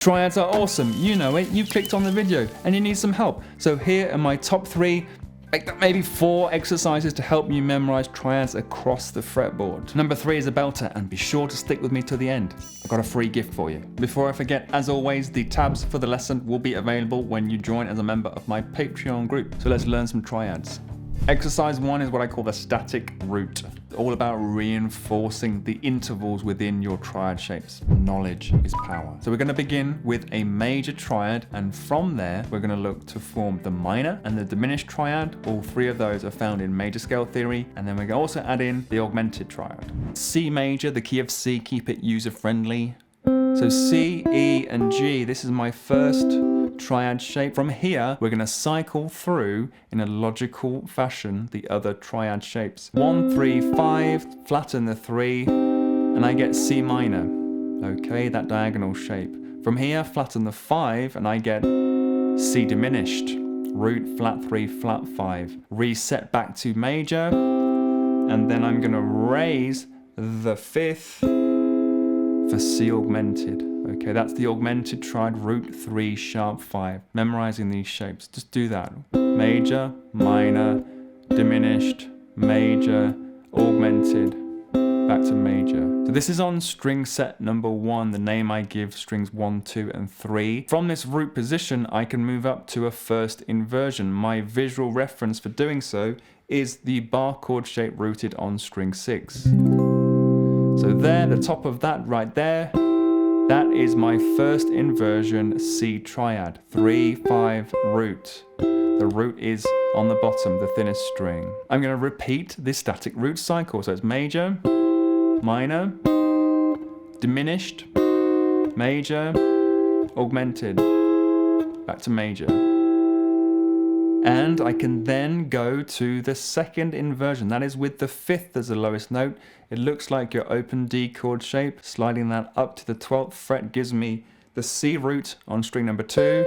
Triads are awesome, you know it, you've clicked on the video and you need some help. So here are my top 3, maybe 4 exercises to help you memorize triads across the fretboard. Number 3 is a belter, and be sure to stick with me to the end. I've got a free gift for you. Before I forget, as always, the tabs for the lesson will be available when you join as a member of my Patreon group. So let's learn some triads. Exercise 1 is what I call the static root. All about reinforcing the intervals within your triad shapes. Knowledge is power. So we're going to begin with a major triad, and from there we're going to look to form the minor and the diminished triad. All 3 of those are found in major scale theory, and then we're going to also add in the augmented triad. C major, the key of C, keep it user friendly. So C, E, and G, this is my first triad shape. From here, we're going to cycle through in a logical fashion the other triad shapes. 1, 3, 5, flatten the 3, and I get C minor. Okay, that diagonal shape. From here, flatten the 5, and I get C diminished. Root, flat 3, flat 5. Reset back to major, and then I'm going to raise the 5th for C augmented. Okay, that's the augmented triad, root 3, sharp 5. Memorizing these shapes, just do that. Major, minor, diminished, major, augmented, back to major. So this is on string set number 1, the name I give strings 1, 2, and 3. From this root position, I can move up to a first inversion. My visual reference for doing so is the bar chord shape rooted on string 6. So there, the top of that right there, that is my first inversion C triad, 3, 5, root. The root is on the bottom, the thinnest string. I'm going to repeat this static root cycle. So it's major, minor, diminished, major, augmented, back to major. And I can then go to the second inversion. That is with the 5th as the lowest note. It looks like your open D chord shape. Sliding that up to the 12th fret gives me the C root on string number 2.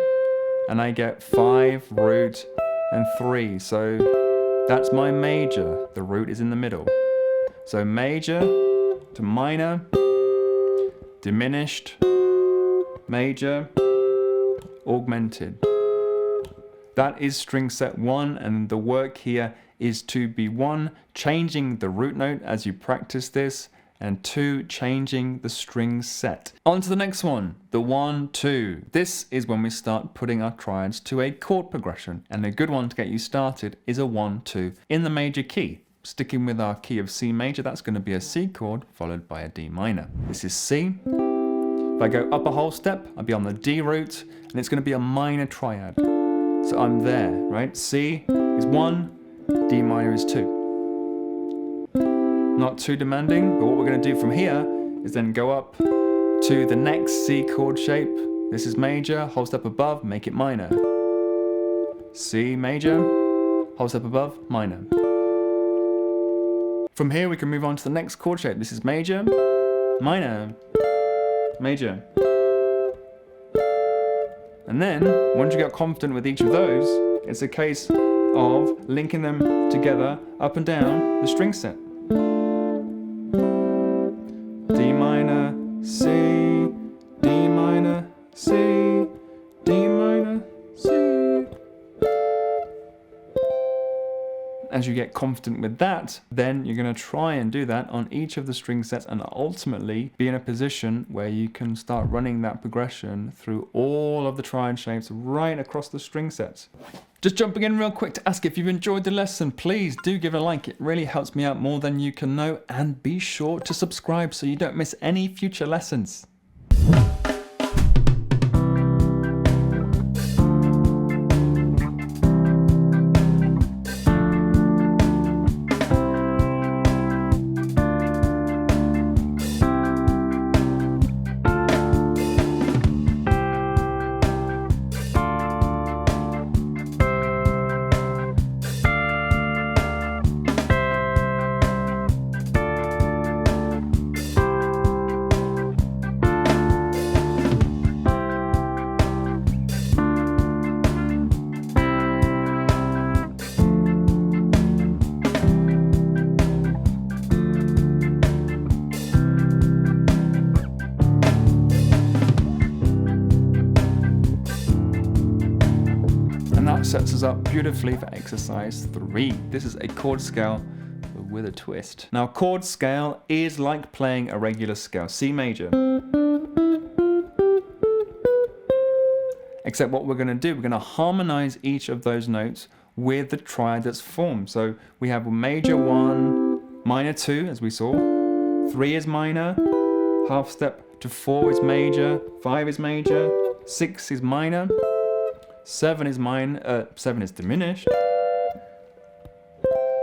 And I get 5, root, and 3. So that's my major. The root is in the middle. So major to minor, diminished, major, augmented. That is string set 1, and the work here is to be 1, changing the root note as you practice this, and 2, changing the string set. On to the next one, the 1, 2. This is when we start putting our triads to a chord progression, and a good one to get you started is a 1, 2 in the major key. Sticking with our key of C major, that's going to be a C chord followed by a D minor. This is C. If I go up a whole step, I'll be on the D root, and it's going to be a minor triad. So I'm there, right? C is 1, D minor is 2. Not too demanding, but what we're going to do from here is then go up to the next C chord shape. This is major, whole step above, make it minor. C major, whole step above, minor. From here we can move on to the next chord shape. This is major, minor, major. And then, once you get confident with each of those, it's a case of linking them together up and down the string set. D minor, C, D minor, C, D minor, C. As you get confident with that, then you're going to try and do that on each of the string sets and ultimately be in a position where you can start running that progression through all of the triad shapes right across the string sets. Just jumping in real quick to ask if you've enjoyed the lesson, please do give it a like. It really helps me out more than you can know, and be sure to subscribe so you don't miss any future lessons. that sets us up beautifully for exercise 3. This is a chord scale with a twist. Now, chord scale is like playing a regular scale, C major. Except what we're going to do, we're going to harmonize each of those notes with the triad that's formed. So we have major 1, minor 2, as we saw. 3 is minor, half step to 4 is major, 5 is major, 6 is minor, 7 is diminished,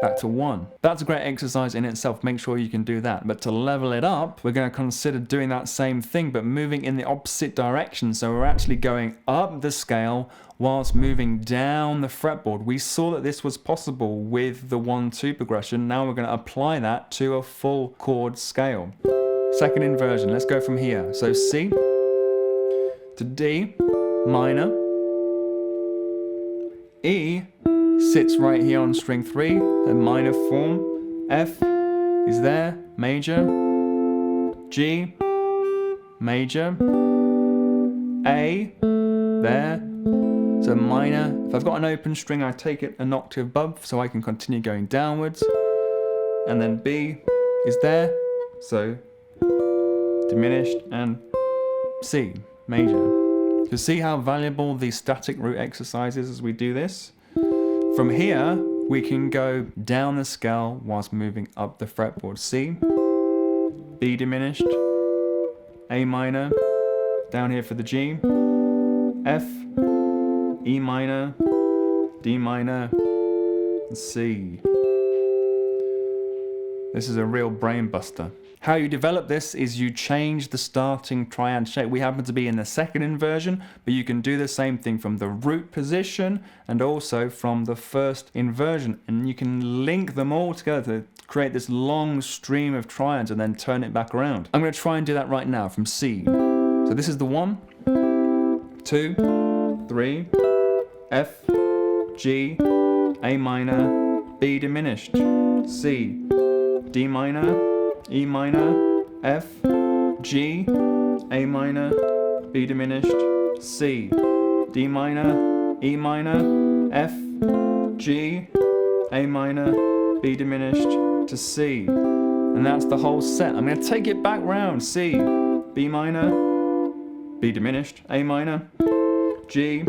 back to 1. That's a great exercise in itself. Make sure you can do that. But to level it up, we're going to consider doing that same thing, but moving in the opposite direction. So we're actually going up the scale whilst moving down the fretboard. We saw that this was possible with the 1-2 progression. Now we're going to apply that to a full chord scale. Second inversion. Let's go from here. So C to D, minor. E sits right here on string 3, a minor form. F is there, major. G, major. A, there, so minor. If I've got an open string, I take it an octave above so I can continue going downwards. And then B is there, so diminished, and C, major. So see how valuable the static root exercise is as we do this? From here, we can go down the scale whilst moving up the fretboard. C, B diminished, A minor, down here for the G, F, E minor, D minor, and C. This is a real brain buster. How you develop this is you change the starting triad shape. We happen to be in the second inversion, but you can do the same thing from the root position and also from the first inversion. And you can link them all together to create this long stream of triads and then turn it back around. I'm going to try and do that right now from C. So this is the 1, 2, 3, F, G, A minor, B diminished, C, D minor, E minor, F, G, A minor, B diminished, C, D minor, E minor, F, G, A minor, B diminished to C. And that's the whole set. I'm going to take it back round. C, B minor, B diminished, A minor, G,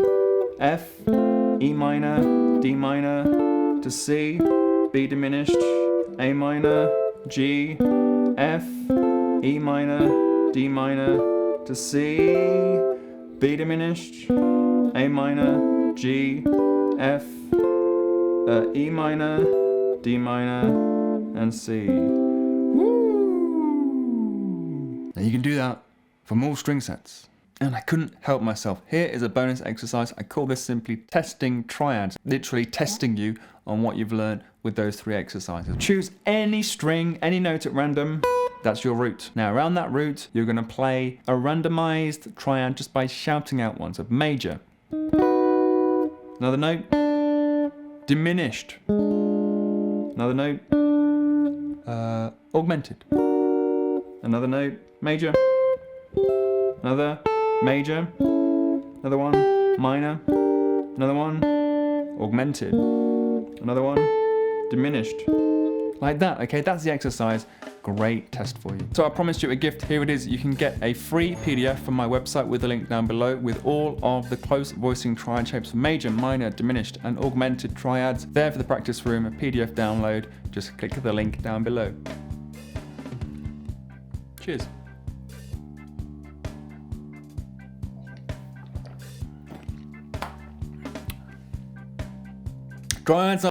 F, E minor, D minor to C, B diminished, A minor, G, F, E minor, D minor to C, B diminished, A minor, G, F, E minor, D minor, and C. Woo! Now you can do that for more string sets. And I couldn't help myself. Here is a bonus exercise. I call this simply testing triads, literally testing you on what you've learned with those 3 exercises. Choose any string, any note at random. That's your root. Now around that root, you're going to play a randomized triad just by shouting out one. So major. Another note. Diminished. Another note. Augmented. Another note. Major. Another. Major. Another one. Minor. Another one. Augmented. Another one. Diminished. Like that, okay? That's the exercise. Great test for you. So I promised you a gift. Here it is. You can get a free PDF from my website with the link down below with all of the close voicing triad shapes for major, minor, diminished, and augmented triads. There for the practice room, a PDF download. Just click the link down below. Cheers. Triads